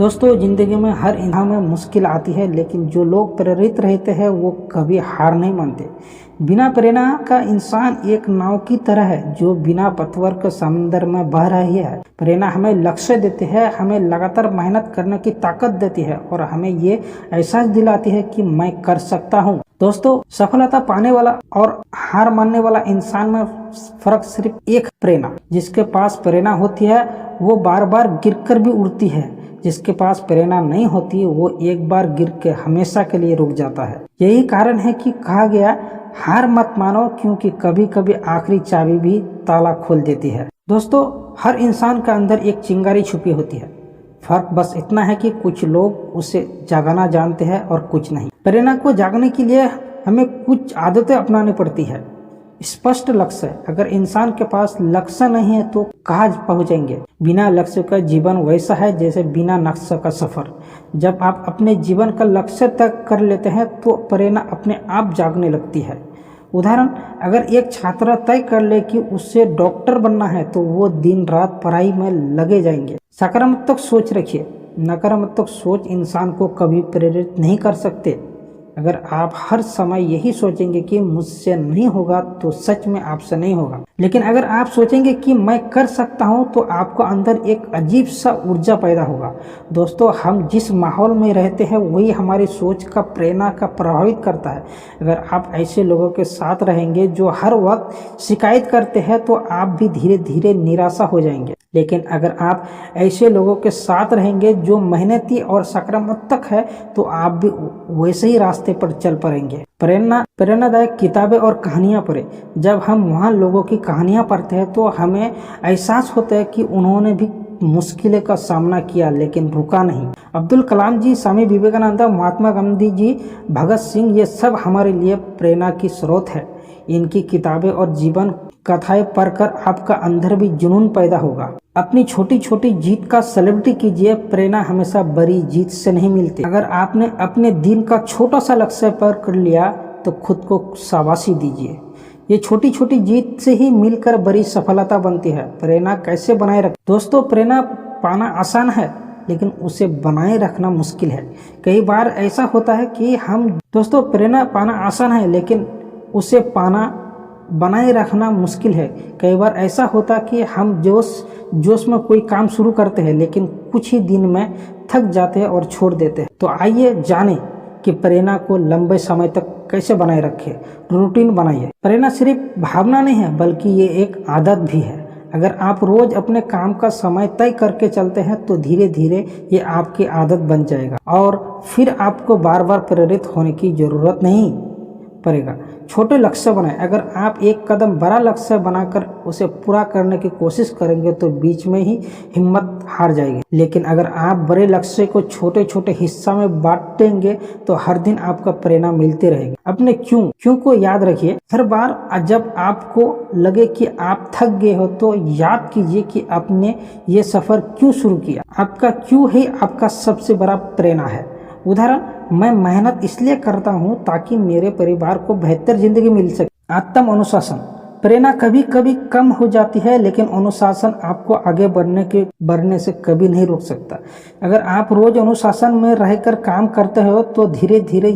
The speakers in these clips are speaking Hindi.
दोस्तों, ज़िंदगी में हर इंसान में मुश्किल आती है, लेकिन जो लोग प्रेरित रहते हैं वो कभी हार नहीं मानते। बिना प्रेरणा का इंसान एक नाव की तरह है जो बिना पतवार के समंदर में बह रही है। प्रेरणा हमें लक्ष्य देती है, हमें लगातार मेहनत करने की ताकत देती है और हमें ये एहसास दिलाती है कि मैं कर सकता हूँ। दोस्तों, सफलता पाने वाला और हार मानने वाला इंसान में फर्क सिर्फ एक, प्रेरणा। जिसके पास प्रेरणा होती है वो बार बार गिरकर भी उठती है, जिसके पास प्रेरणा नहीं होती वो एक बार गिर के हमेशा के लिए रुक जाता है। यही कारण है कि कहा गया, हार मत मानो, क्योंकि कभी कभी आखिरी चाबी भी ताला खोल देती है। दोस्तों, हर इंसान के अंदर एक चिंगारी छुपी होती है। फर्क बस इतना है कि कुछ लोग उसे जगाना जानते हैं और कुछ नहीं। प्रेरणा को जागने के लिए हमें कुछ आदतें अपनानी पड़ती है। स्पष्ट लक्ष्य, अगर इंसान के पास लक्ष्य नहीं है तो कहाँ पहुंचेंगे। बिना लक्ष्य का जीवन वैसा है जैसे बिना नक्शे का सफर। जब आप अपने जीवन का लक्ष्य तय कर लेते हैं तो प्रेरणा अपने आप जागने लगती है। उदाहरण, अगर एक छात्र तय कर ले कि उसे डॉक्टर बनना है तो वो दिन रात पढ़ाई में लगे जाएंगे। सकारात्मक सोच रखिए, नकारात्मक सोच इंसान को कभी प्रेरित नहीं कर सकते। अगर आप हर समय यही सोचेंगे कि मुझसे नहीं होगा तो सच में आपसे नहीं होगा। लेकिन अगर आप सोचेंगे कि मैं कर सकता हूं तो आपको अंदर एक अजीब सा ऊर्जा पैदा होगा। दोस्तों, हम जिस माहौल में रहते हैं वही हमारी सोच का, प्रेरणा का प्रभावित करता है। अगर आप ऐसे लोगों के साथ रहेंगे जो हर वक्त शिकायत करते हैं तो आप भी धीरे धीरे निराशा हो जाएंगे। लेकिन अगर आप ऐसे लोगों के साथ रहेंगे जो मेहनती और सकारात्मक है तो आप भी वैसे ही रास्ते पर चल पड़ेंगे। प्रेरणादायक किताबें और कहानियां पढ़ें। जब हम वहाँ लोगों की कहानियां पढ़ते हैं तो हमें एहसास होता है कि उन्होंने भी मुश्किलों का सामना किया लेकिन रुका नहीं। अब्दुल कलाम जी, स्वामी विवेकानंद, महात्मा गांधी जी, भगत सिंह, ये सब हमारे लिए प्रेरणा की स्रोत है। इनकी किताबें और जीवन कथाएं पढ़कर आपका अंदर भी जुनून पैदा होगा। अपनी छोटी छोटी जीत का सेलिब्रेट कीजिए। प्रेरणा हमेशा बड़ी जीत से नहीं मिलती। अगर आपने अपने दिन का छोटा सा लक्ष्य पर कर लिया तो खुद को शाबाशी दीजिए। ये छोटी छोटी जीत से ही मिलकर बड़ी सफलता बनती है। प्रेरणा कैसे बनाए रखें? दोस्तों, प्रेरणा पाना आसान है लेकिन उसे बनाए रखना मुश्किल है। कई बार ऐसा होता है कि प्रेरणा पाना आसान है लेकिन उसे बनाए रखना मुश्किल है। कई बार ऐसा होता है कि हम जोश में कोई काम शुरू करते हैं लेकिन कुछ ही दिन में थक जाते हैं और छोड़ देते हैं। तो आइए जानें कि प्रेरणा को लंबे समय तक कैसे बनाए रखें। रूटीन बनाइए। प्रेरणा सिर्फ भावना नहीं है बल्कि ये एक आदत भी है। अगर आप रोज अपने काम का समय तय करके चलते हैं तो धीरे धीरे ये आपकी आदत बन जाएगा और फिर आपको बार बार प्रेरित होने की जरूरत नहीं पड़ेगा। छोटे लक्ष्य बनाएं। अगर आप एक कदम बड़ा लक्ष्य बनाकर उसे पूरा करने की कोशिश करेंगे तो बीच में ही हिम्मत हार जाएगी। लेकिन अगर आप बड़े लक्ष्य को छोटे छोटे हिस्सा में बांटेंगे तो हर दिन आपका प्रेरणा मिलती रहेगी। अपने क्यों को याद रखिए। हर बार जब आपको लगे कि आप थक गए हो तो याद कीजिए कि आपने ये सफर क्यों शुरू किया। आपका क्यों ही आपका सबसे बड़ा प्रेरणा है। उदाहरण, मैं मेहनत इसलिए करता हूँ ताकि मेरे परिवार को बेहतर जिंदगी मिल सके। आत्म अनुशासन। प्रेरणा कभी कभी कम हो जाती है लेकिन अनुशासन आपको आगे बढ़ने से कभी नहीं रोक सकता। अगर आप रोज अनुशासन में रहकर काम करते हो तो धीरे धीरे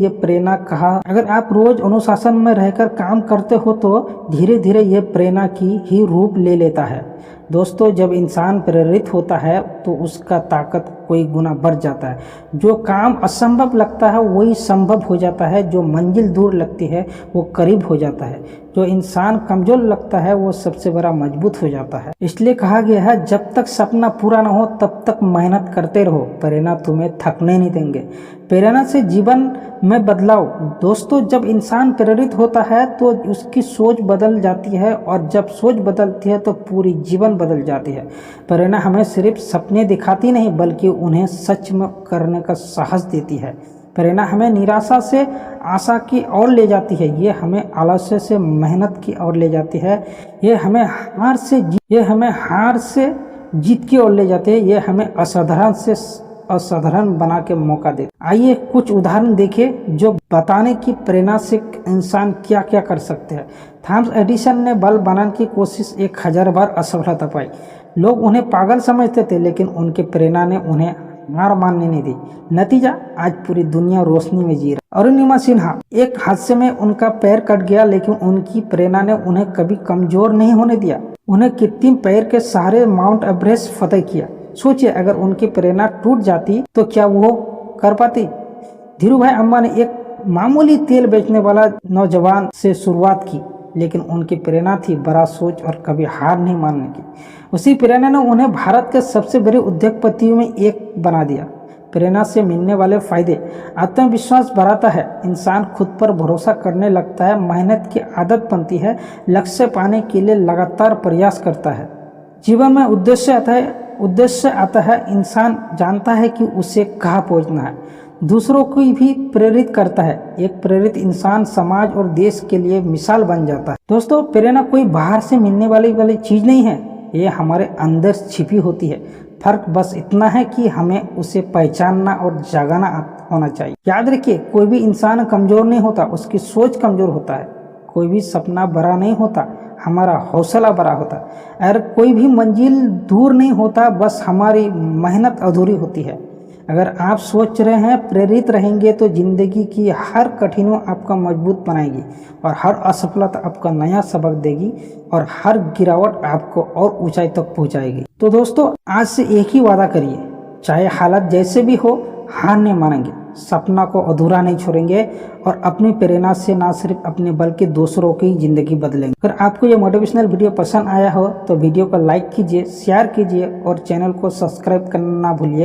ये प्रेरणा की ही रूप ले लेता है। दोस्तों, जब इंसान प्रेरित होता है तो उसका ताकत कोई गुना बढ़ जाता है। जो काम असंभव लगता है वही संभव हो जाता है। जो मंजिल दूर लगती है वो करीब हो जाता है। जो इंसान कमजोर लगता है वो सबसे बड़ा मजबूत हो जाता है। इसलिए कहा गया है, जब तक सपना पूरा ना हो तब तक मेहनत करते रहो। प्रेरणा तुम्हें थकने नहीं देंगे। प्रेरणा से जीवन में बदलाव। दोस्तों, जब इंसान प्रेरित होता है तो उसकी सोच बदल जाती है और जब सोच बदलती है तो पूरी जीवन बदल जाती है। प्रेरणा हमें सिर्फ सपने दिखाती नहीं बल्कि उन्हें सच में करने का साहस देती है। प्रेरणा हमें निराशा से आशा की ओर ले जाती है। ये हमें आलस्य से मेहनत की ओर ले जाती है। ये हमें हार से जीत की ओर ले जाती है। ये हमें असाधारण से असाधारण बना के मौका दे। आइए कुछ उदाहरण देखें जो बताने की प्रेरणा से इंसान क्या क्या कर सकते हैं। थॉमस एडिसन ने बल्ब बनाने की कोशिश 1000 बार असफलता पाई। लोग उन्हें पागल समझते थे लेकिन उनके प्रेरणा ने उन्हें हार मानने नहीं दी। नतीजा, आज पूरी दुनिया रोशनी में जी रहा। अरुणिमा सिन्हा, एक हादसे में उनका पैर कट गया, लेकिन उनकी प्रेरणा ने उन्हें कभी कमजोर नहीं होने दिया। उन्हें कृत्रिम पैर के सहारे माउंट एवरेस्ट फतेह किया। सोचिए, अगर उनकी प्रेरणा टूट जाती तो क्या वो कर पाती? धीरूभाई अंबानी एक मामूली तेल बेचने वाला नौजवान से शुरुआत की, लेकिन उनकी प्रेरणा थी बड़ा सोच और कभी हार नहीं मानने की। उसी प्रेरणा ने उन्हें भारत के सबसे बड़े उद्योगपतियों में एक बना दिया। प्रेरणा से मिलने वाले फायदे: आत्मविश्वास बढ़ाता है, इंसान खुद पर भरोसा करने लगता है, मेहनत की आदत बनती है, लक्ष्य पाने के लिए लगातार प्रयास करता है। जीवन में उद्देश्य आता है, इंसान जानता है कि उसे कहाँ पहुँचना है। दूसरों को भी प्रेरित करता है, एक प्रेरित इंसान समाज और देश के लिए मिसाल बन जाता है। दोस्तों, प्रेरणा कोई बाहर से मिलने वाली चीज नहीं है, ये हमारे अंदर छिपी होती है। फर्क बस इतना है कि हमें उसे पहचानना और जगाना होना चाहिए। याद रखिए, कोई भी इंसान कमजोर नहीं होता, उसकी सोच कमजोर होता है। कोई भी सपना बड़ा नहीं होता, हमारा हौसला बड़ा होता है। और कोई भी मंजिल दूर नहीं होता, बस हमारी मेहनत अधूरी होती है। अगर आप सोच रहे हैं, प्रेरित रहेंगे, तो जिंदगी की हर कठिनाई आपका मजबूत बनाएगी और हर असफलता आपका नया सबक देगी और हर गिरावट आपको और ऊंचाई तक पहुंचाएगी। तो दोस्तों, आज से एक ही वादा करिए, चाहे हालत जैसे भी हो, हार नहीं मानेंगे, सपना को अधूरा नहीं छोड़ेंगे और अपनी प्रेरणा से ना सिर्फ अपने बल्कि दूसरों की जिंदगी बदलेंगे। अगर आपको ये मोटिवेशनल वीडियो पसंद आया हो तो वीडियो को लाइक कीजिए, शेयर कीजिए और चैनल को सब्सक्राइब करना ना भूलिए।